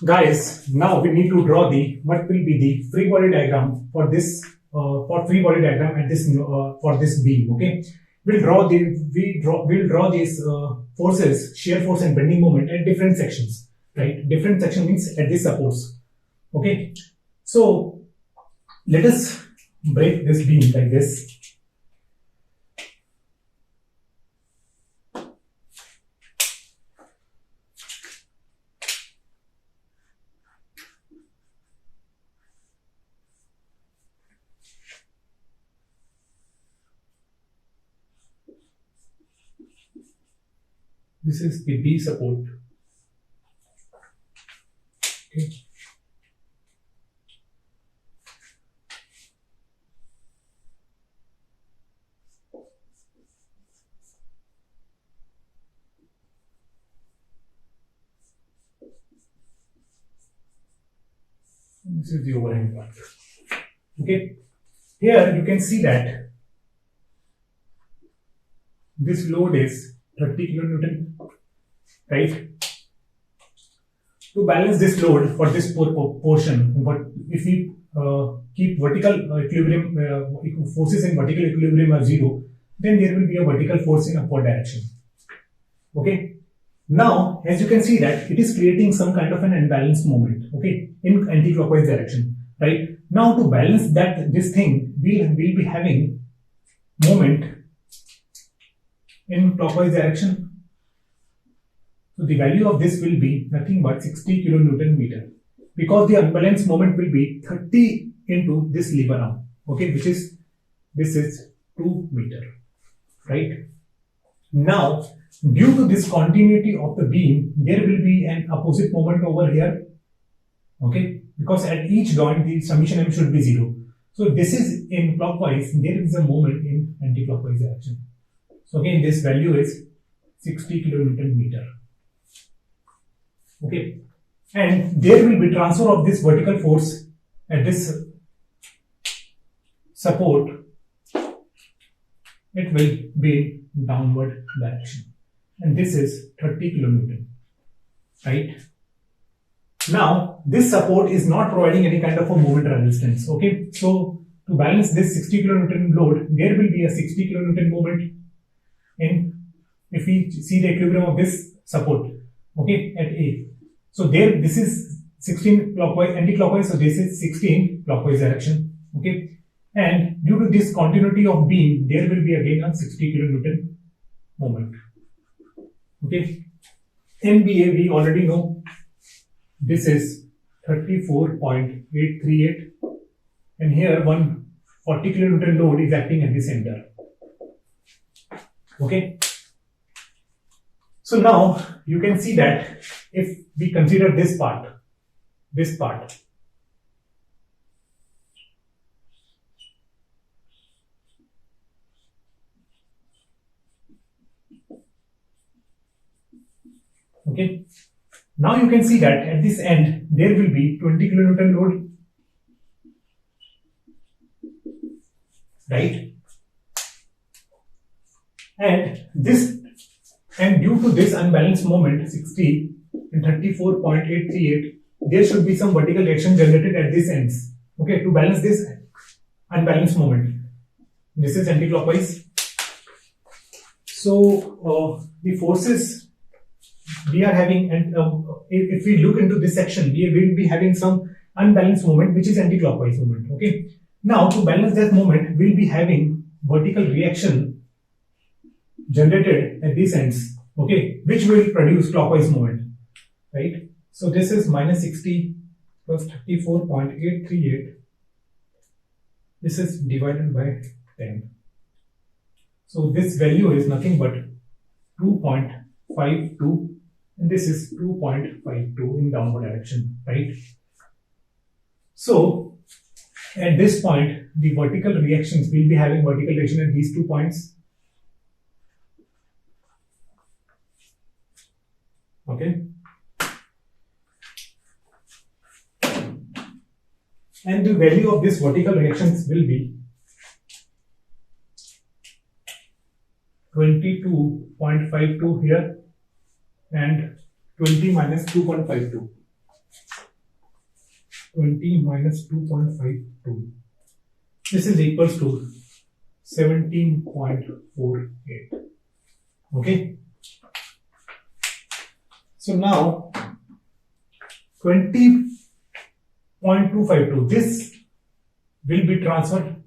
Guys, now we need to draw the what will be the free body diagram for this for free body diagram at this for this beam. Okay, we'll draw these forces, shear force and bending moment at different sections. Right, different section means at this supports. Okay, so let us break this beam like this. This is the B support. Okay. This is the overhang part. Okay. Here you can see that this load is 30 kilonewton, right? To balance this load for this portion, but if we keep vertical equilibrium, forces in vertical equilibrium are zero, then there will be a vertical force in upward direction. Okay. Now, as you can see that it is creating some kind of an unbalanced moment, okay, in anti-clockwise direction, right? Now, to balance this thing, we'll be having moment in clockwise direction. So the value of this will be nothing but 60 kilonewton meter, because the unbalanced moment will be 30 into this lever arm, okay, this is 2 meter, right? Now, due to this continuity of the beam, there will be an opposite moment over here, okay, because at each joint the summation m should be 0. So this is in clockwise, there is a moment in anti-clockwise direction. So again, this value is 60 kilonewton meter. Okay, and there will be transfer of this vertical force at this support. It will be downward direction, and this is 30 kilonewton, right? Now, this support is not providing any kind of a moment resistance. Okay, so to balance this 60 kilonewton load, there will be a 60 kilonewton moment in, if we see the equilibrium of this support, okay, at A. So there, this is 16 clockwise, anti-clockwise, so this is 16 clockwise direction, okay. And due to this continuity of beam, there will be again a 60 kilonewton moment, okay. NBA we already know, this is 34.838, and here 140 kilonewton load is acting at the center. Okay, so now you can see that if we consider this part, okay, now you can see that at this end there will be 20 kilonewton load, right? And due to this unbalanced moment 60 and 34.838, there should be some vertical reaction generated at these ends, okay, to balance this unbalanced moment. This is anti-clockwise. So the forces we are having, and if we look into this section, we will be having some unbalanced moment which is anti-clockwise moment. Okay, now to balance that moment, we'll be having vertical reaction generated at these ends, okay, which will produce clockwise moment, right? So this is minus 60 plus 34.838. This is divided by 10. So this value is nothing but 2.52, and this is 2.52 in downward direction, right? So at this point, the vertical reactions will be having vertical reaction at these 2 points. Okay, and the value of this vertical reactions will be 22.52 here and 20 minus 2.52. 20 minus 2.52. This is equals to 17.48. Okay. So now 20.252, this will be transferred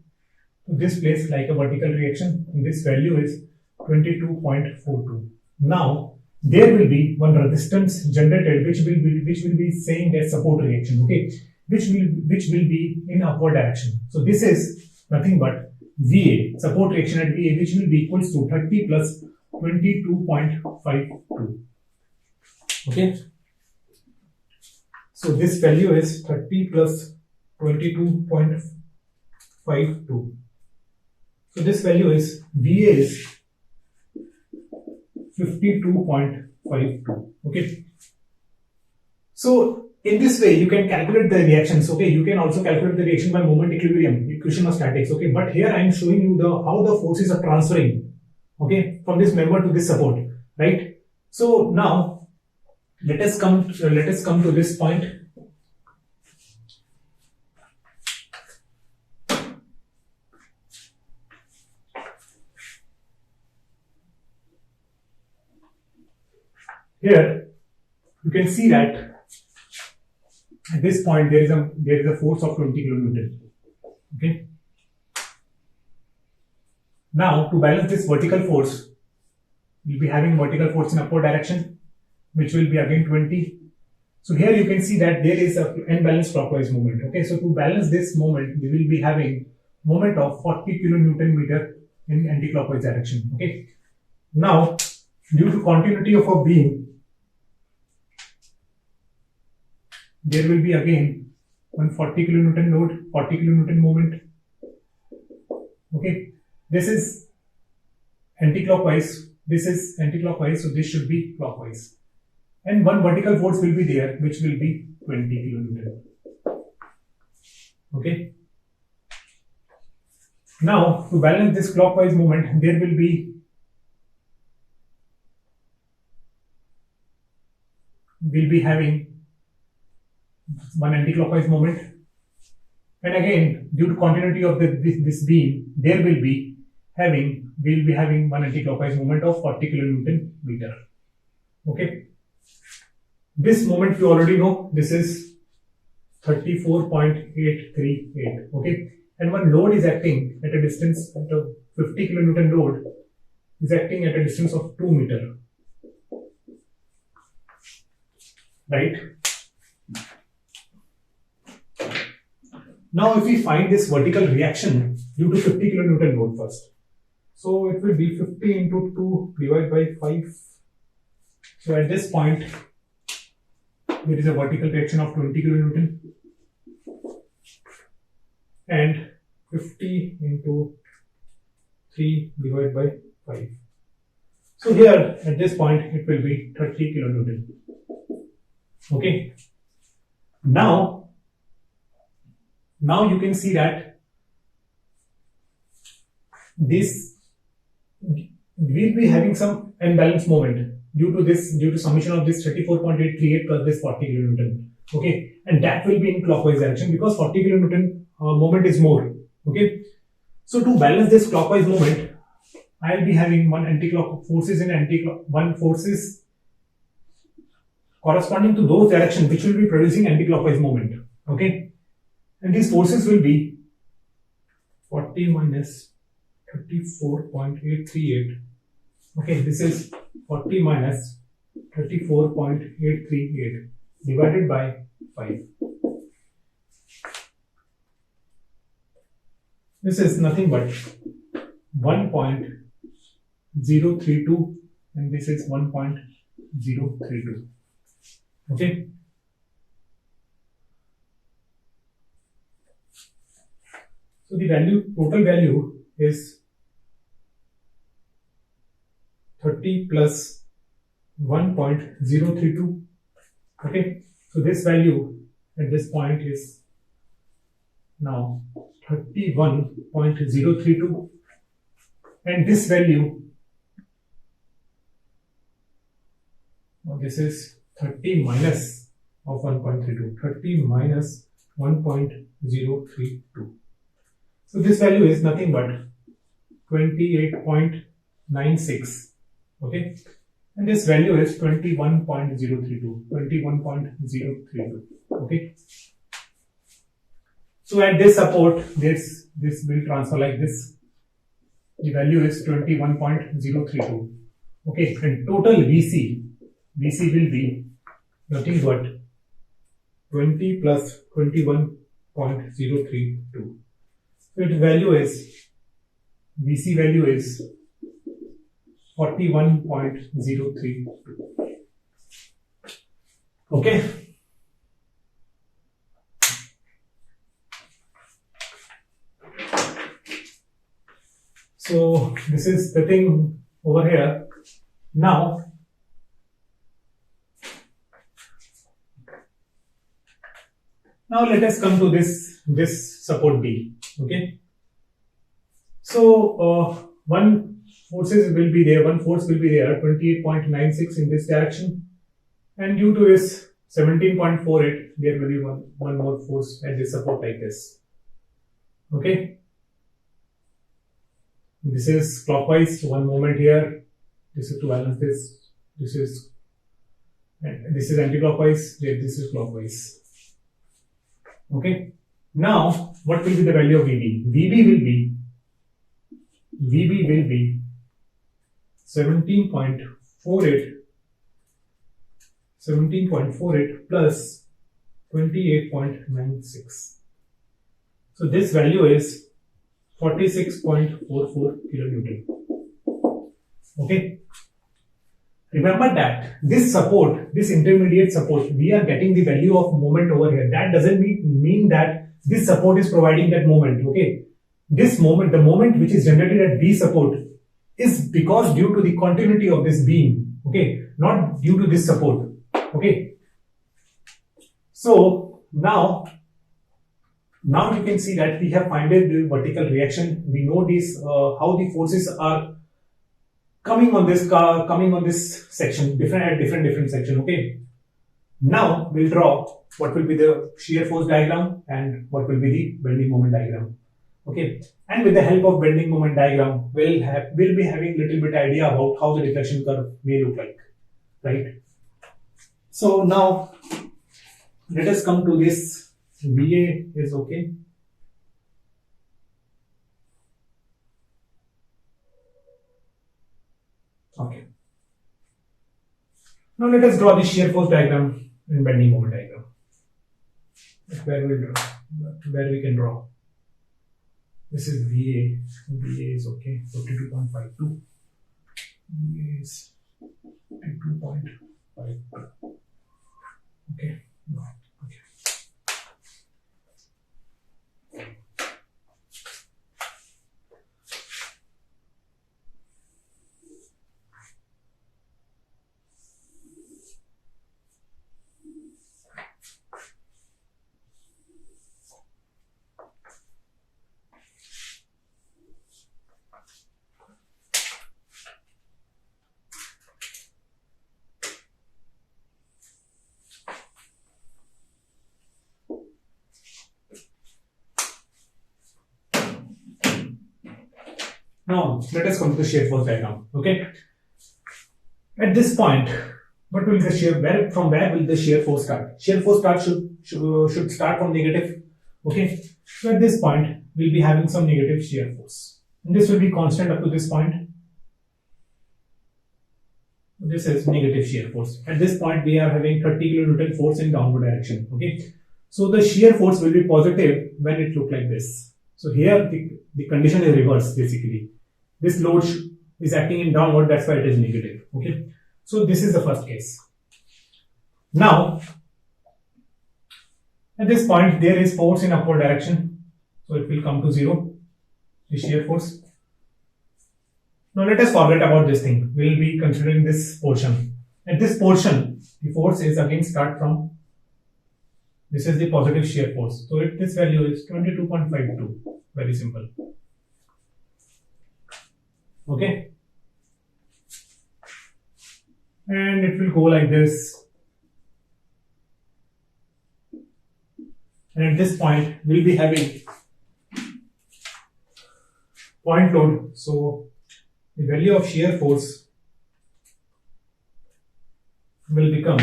to this place like a vertical reaction, and this value is 22.42. Now there will be one resistance generated which will be saying that support reaction, okay, which will be in upward direction. So this is nothing but VA, support reaction at VA, which will be equals to 30 plus 22.52. Okay. So this value is 30 plus 22.52. So this value is VA is 52.52. Okay. So in this way you can calculate the reactions. Okay, you can also calculate the reaction by moment equilibrium, equation of statics. Okay, but here I am showing you how the forces are transferring, okay, from this member to this support, right? So now let us come to this point. Here you can see that at this point there is a force of 20 kilonewton. Okay. Now to balance this vertical force, we'll be having vertical force in upward direction, which will be again 20. So here you can see that there is a unbalanced clockwise movement. Okay, so to balance this moment, we will be having moment of 40 kilonewton meter in anti-clockwise direction. Okay. Now, due to continuity of a beam, there will be again one 40 kilonewton load, 40 kilonewton moment. Okay, this is anti-clockwise. This is anti-clockwise, so this should be clockwise. And one vertical force will be there, which will be 20 kilonewton. Okay. Now, to balance this clockwise movement, there will be we'll be having one anti-clockwise moment, and again due to continuity of this beam, there will be we'll be having one anti-clockwise moment of 40 kilonewton meter. Okay, this moment you already know, this is 34.838. Okay, and one load is acting at a distance of 50 kilonewton load is acting at a distance of 2 meter, right? Now if we find this vertical reaction due to 50 kilonewton load first, so it will be 50 into 2 divided by 5. So at this point there is a vertical reaction of 20 kilonewton, and 50 into 3 divided by 5. So here at this point it will be 30 kilonewton. Okay. Now you can see that this will be having some unbalanced moment due to summation of this 34.838 plus this 40 kilonewton. Okay, and that will be in clockwise direction because 40 kilonewton moment is more. Okay, so to balance this clockwise moment, I will be having one anti-clock forces in one forces corresponding to those directions which will be producing anti-clockwise moment. Okay. And these forces will be 40 minus 34.838. Okay, this is 40 minus 34.838 divided by 5. This is nothing but 1.032 and this is 1.032. Okay. So the total value is 30 plus 1.032. Okay, so this value at this point is now 31.032, and this value, this is 30 minus of 1.32, 30 minus 21.032. So this value is nothing but 28.96. Okay, and this value is 21.032. 21.032. Okay. So at this support, this will transfer like this. The value is 21.032. Okay, and total VC will be nothing but 20 plus 21.032. So its value is, VC value is 41.032. Okay. So this is the thing over here. Now let us come to this support B. Okay. So one force will be there, 28.96 in this direction, and due to this 17.48, there will be one more force at this support like this. Okay. This is clockwise, one moment here. This is to balance this. This is anti-clockwise. This is clockwise. Okay. Now, what will be the value of VB? VB will be 17.48 plus 28.96. So this value is 46.44 kilonewton. Okay. Remember that this support, this intermediate support, we are getting the value of moment over here. That doesn't mean that this support is providing that moment. Okay. This moment, the moment which is generated at B support is because due to the continuity of this beam. Okay. Not due to this support. Okay. So now you can see that we have found the vertical reaction. We know this how the forces are coming on this section, different section. Okay. Now we'll draw what will be the shear force diagram and what will be the bending moment diagram. Okay. And with the help of bending moment diagram, we'll be having little bit idea about how the deflection curve may look like, right? So now let us come to this. VA is okay. Okay. Now let us draw the shear force diagram and bending moment diagram. Where we can draw. This is VA. VA is okay. 42.52. VA is 42.52. Okay. No. Okay. Now let us come to the shear force diagram. Okay. At this point, what will the shear? From where will the shear force start? Shear force should start from negative. Okay. So at this point, we'll be having some negative shear force, and this will be constant up to this point. This is negative shear force. At this point, we are having 30 kilonewton force in downward direction. Okay. So the shear force will be positive when it look like this. So here the condition is reversed basically. This load is acting in downward, that's why it is negative. Okay. So this is the first case. Now, at this point, there is force in upward direction. So it will come to 0, the shear force. Now let us forget about this thing. We will be considering this portion. At this portion, the force is again start from, this is the positive shear force. So this value is 22.52. Very simple. Okay. And it will go like this. and at this point we'll be having point load. So the value of shear force will become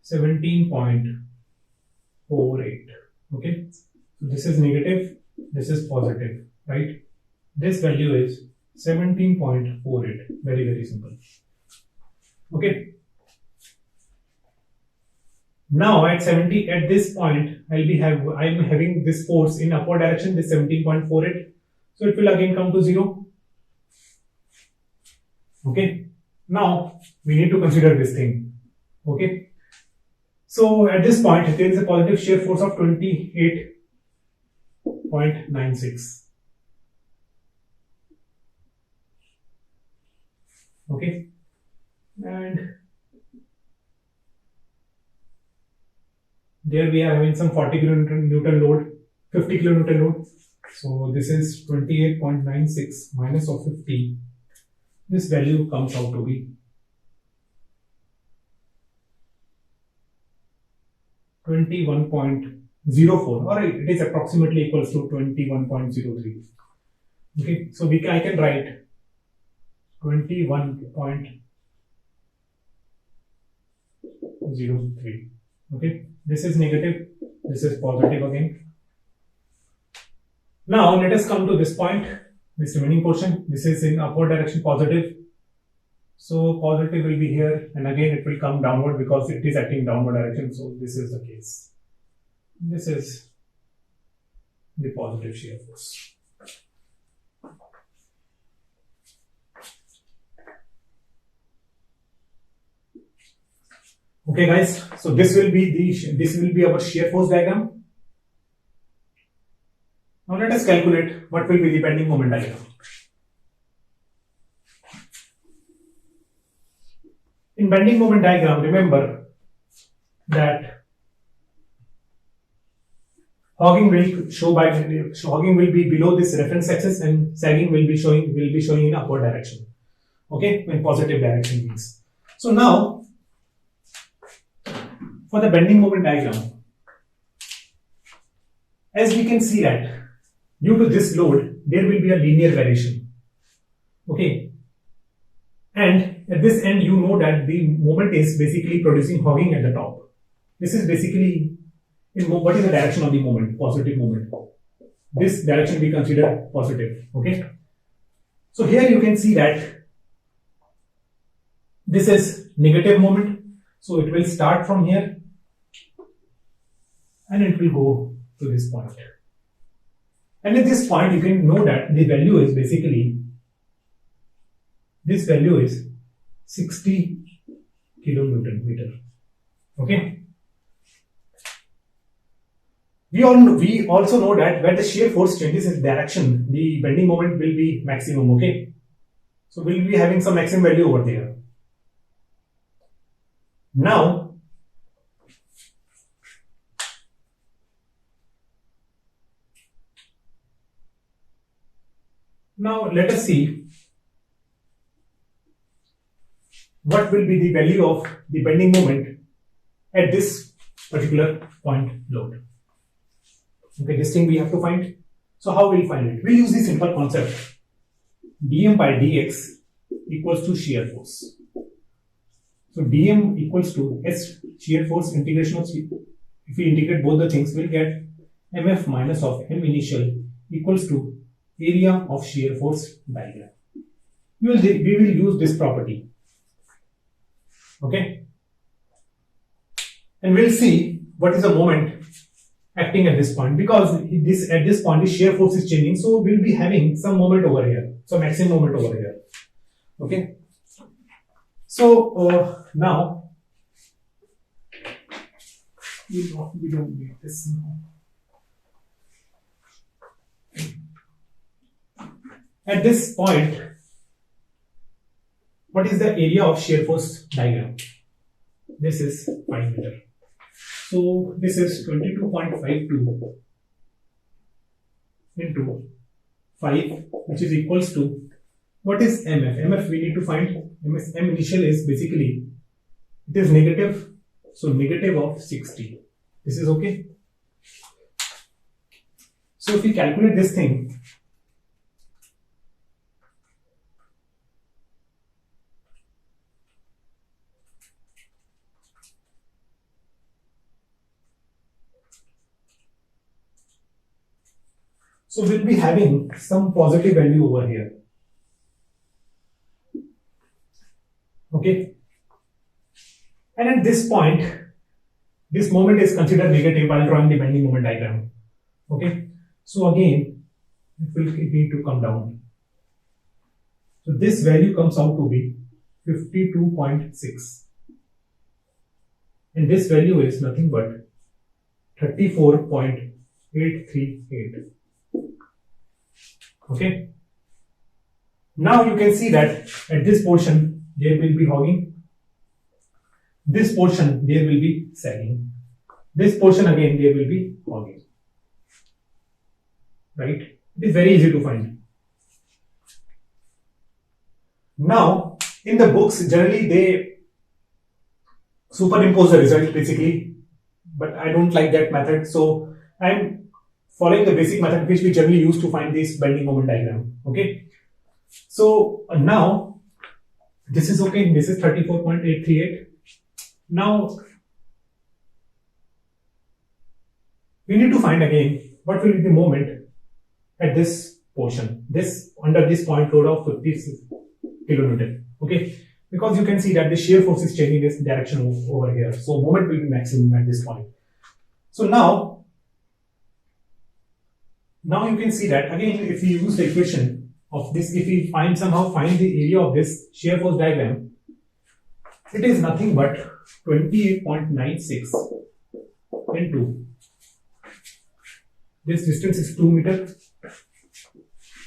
17.48. Okay, so this is negative, this is positive, right? This value is 17.48. Very, very simple. Okay. Now at this point, I'm having this force in upward direction, this 17.48. So it will again come to 0. Okay. Now we need to consider this thing. Okay. So at this point, there is a positive shear force of 28.96. Okay. And there we are having some 40 kilonewton load, 50 kilonewton load. So this is 28.96 minus of 50. This value comes out to be 21.04, or it is approximately equals to 21.03. Okay, so I can write 21.03. Okay, this is negative, this is positive again. Now let us come to this point, this remaining portion. This is in upward direction, positive. So positive will be here, and again it will come downward because it is acting downward direction. So this is the case. This is the positive shear force. Okay, guys. So this will be our shear force diagram. Now let us calculate what will be the bending moment diagram. In bending moment diagram, remember that hogging will be below this reference axis, and sagging will be showing in upward direction. Okay, in positive direction means. So now for the bending moment diagram, as we can see that due to this load, there will be a linear variation. Okay. And at this end, you know that the moment is basically producing hogging at the top. This is basically, what is the direction of the moment? Positive moment. This direction we consider positive. Okay. So here you can see that this is negative moment. So it will start from here and it will go to this point. And at this point, you can know that the value is basically, this value is 60 kilonewton meter. Okay. We also know that when the shear force changes its direction, the bending moment will be maximum. Okay. So we'll be having some maximum value over there. Now, let us see what will be the value of the bending moment at this particular point load. Okay, this thing we have to find. So how we'll find it? We'll use the simple concept. dm by dx equals to shear force. So dm equals to s shear force integration of, if we integrate both the things, we'll get mf minus of m initial equals to area of shear force diagram. We will use this property. Okay. And we'll see what is the moment acting at this point, because at this point the shear force is changing, so we'll be having some moment over here, so maximum moment over here. Okay. So now we don't need this now. At this point, what is the area of shear force diagram? This is 5 meter. So this is 22.52 into 5, which is equals to What is MF? MF we need to find. M initial is basically, it is negative, so negative of 60. This is okay. So if we calculate this thing, so we'll be having some positive value over here. Okay. And at this point, this moment is considered negative while drawing the bending moment diagram. Okay. So again, it will need to come down. So this value comes out to be 52.6. And this value is nothing but 34.838. Okay. Now you can see that at this portion there will be hogging. This portion there will be sagging. This portion again there will be hogging. Right? It is very easy to find. Now in the books generally they superimpose the result basically, but I don't like that method, so I'm following the basic method which we generally use to find this bending moment diagram. Okay, so now this is okay, this is 34.838. Now we need to find again what will be the moment at this portion, this under this point load of 50 kilonewton. Okay, because you can see that the shear force is changing its direction over here, so moment will be maximum at this point. So now you can see that again, if we use the equation of this, if we somehow find the area of this shear force diagram, it is nothing but 28.96 into this distance is 2 meters,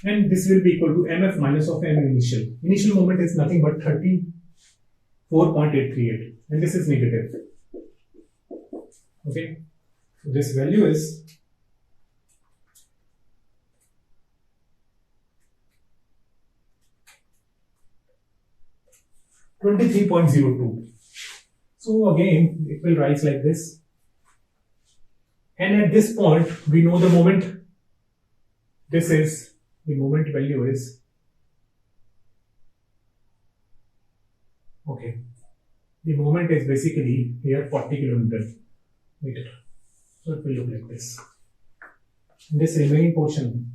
and this will be equal to MF minus of M initial. Initial moment is nothing but 34.838, and this is negative. Okay, so this value is 23.02. So again, it will rise like this. And at this point, we know the moment. This is the moment value is okay. The moment is basically here 40 kilonewton meter. So it will look like this. And this remaining portion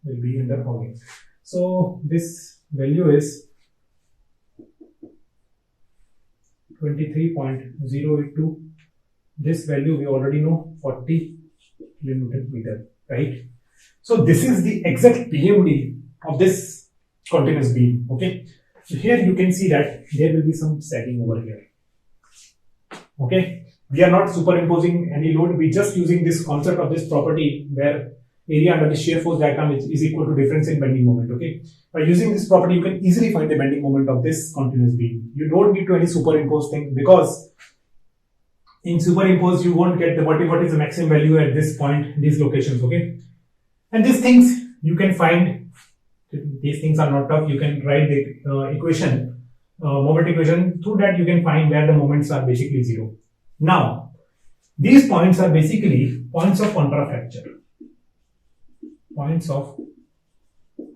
will be under hogging. So this value is 23.082. This value we already know, 40 kilonewton meter, right? So this is the exact PMD of this continuous beam. Okay, so here you can see that there will be some sagging over here. Okay, we are not superimposing any load, we just using this concept of this property where area under the shear force diagram is equal to difference in bending moment. Okay, by using this property you can easily find the bending moment of this continuous beam. You don't need to any superimpose thing, because in superimpose you won't get the what is the maximum value at this point, these locations. Okay, and these things you can find, these things are not tough. You can write the equation, moment equation. Through that you can find where the moments are basically zero. Now these points are basically points of contraflexure. Points of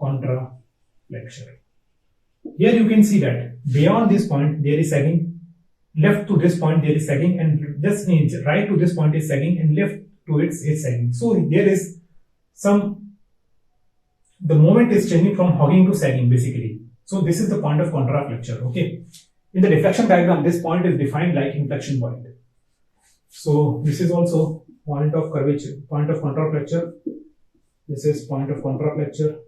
contraflexure. Here you can see that beyond this point there is sagging, left to this point there is sagging, and this means right to this point is sagging and left to it is sagging. So there is the moment is changing from hogging to sagging basically. So this is the point of contraflexure. Okay, in the deflection diagram this point is defined like inflection point. So this is also point of curvature, point of contraflexure. This is point of contraflexure.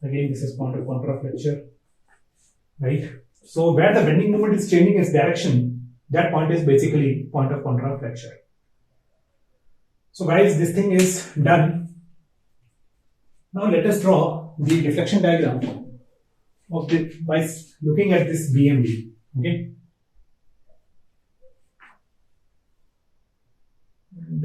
Again, this is point of contraflexure, right? So where the bending moment is changing its direction, that point is basically point of contraflexure. So guys, this thing is done. Now let us draw the deflection diagram of the by looking at this BMD. Okay. And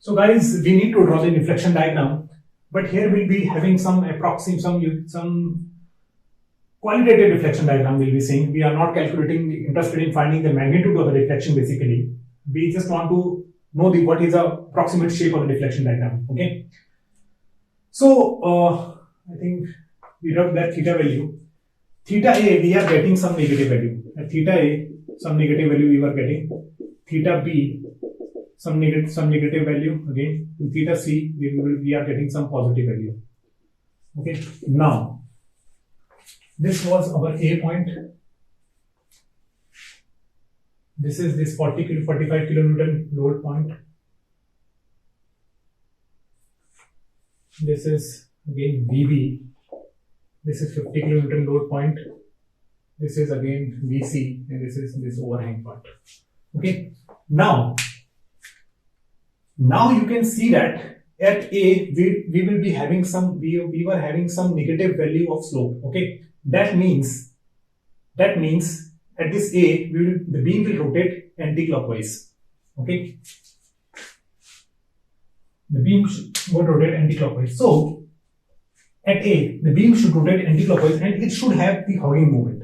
So guys, we need to draw the deflection diagram, but here we'll be having some qualitative deflection diagram we'll be seeing. We are not interested in finding the magnitude of the deflection basically. We just want to know what is the approximate shape of the deflection diagram. Okay. So I think we wrote that theta value. Theta A, we are getting some negative value. At theta A, some negative value we were getting. Theta B, some negative value again. In theta C, we are getting some positive value. Okay. Now, this was our A point. This is this 45 kilonewton load point. This is again VB. This is 50 kilonewton load point. This is again VC, and this is this overhang part. Okay. Now you can see that at A we will be having some we were having some negative value of slope. Okay. That means at this A the beam will rotate anti-clockwise. Okay. The beam would rotate anti-clockwise. So at A the beam should rotate anti-clockwise and it should have the hogging moment.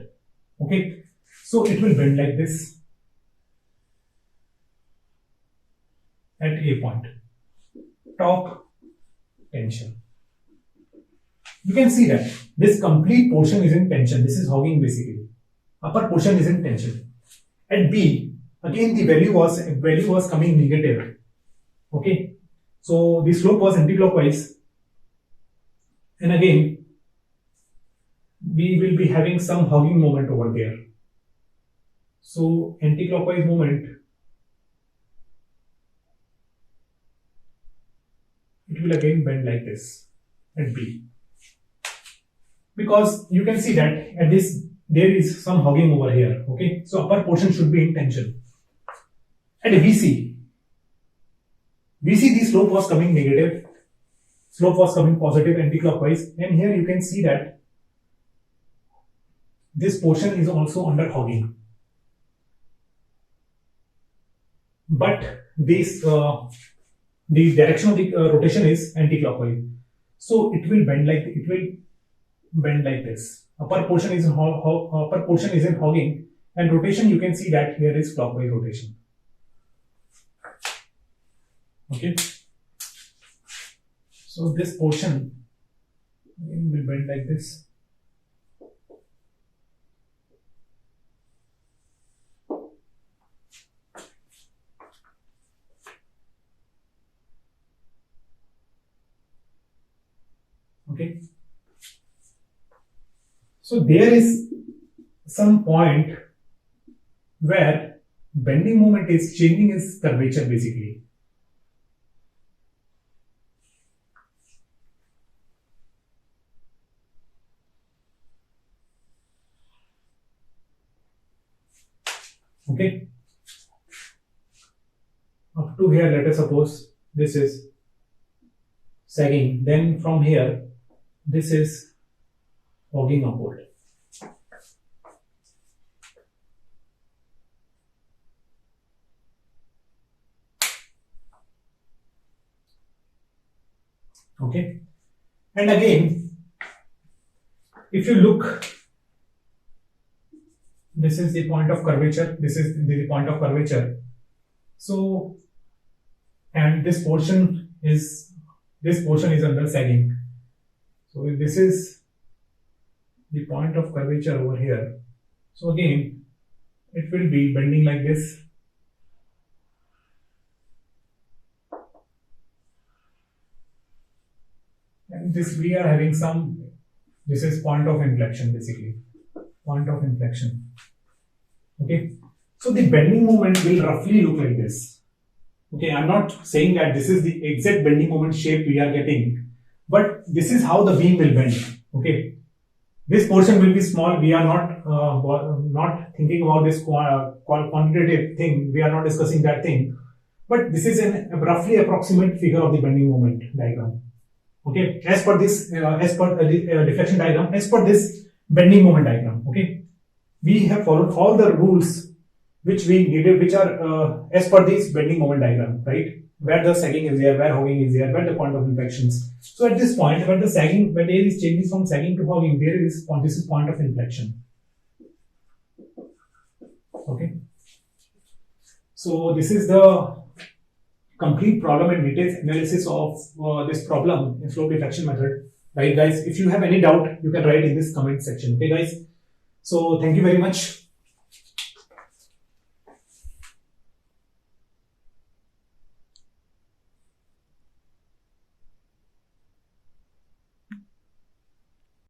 Okay. So it will bend like this at A point. Top tension. You can see that this complete portion is in tension. This is hogging basically. Upper portion is in tension. At B, again the value was coming negative. Okay. So the slope was anti-clockwise. And again, we will be having some hogging moment over there. So anti-clockwise moment, it will again bend like this at B. Because you can see that at this there is some hogging over here. Okay, so upper portion should be in tension. At VC the slope was coming negative, slope was coming positive anti-clockwise, and here you can see that this portion is also under hogging. But this the direction of the rotation is anti-clockwise, so it will bend like this. Upper portion is in hogging, and rotation you can see that here is clockwise rotation. Okay, so this portion will bend like this. Okay, so there is some point where bending moment is changing its curvature basically. Okay, up to here, let us suppose this is sagging, then from here this is hogging upward. Okay, and again, if you look, this is the point of curvature, this is the point of curvature. So, and this portion is under sagging. So this is the point of curvature over here. So again, it will be bending like this. And this we are having this is point of inflection basically. Point of inflection. Okay. So the bending moment will roughly look like this. Okay, I'm not saying that this is the exact bending moment shape we are getting, but this is how the beam will bend. Okay, this portion will be small. We are not thinking about this quantitative thing. We are not discussing that thing, but this is a roughly approximate figure of the bending moment diagram. Okay, as per this, deflection diagram, as per this bending moment diagram. Okay, we have followed all the rules which we needed, which are as per this bending moment diagram, right? where the sagging is there, where hogging is there, where the point of inflections. So at this point, when air is changing from sagging to hogging, this is point of inflection. Okay. So this is the complete problem and detailed analysis of this problem in slope diffraction method. Right, guys? If you have any doubt, you can write in this comment section. Okay, guys? So thank you very much.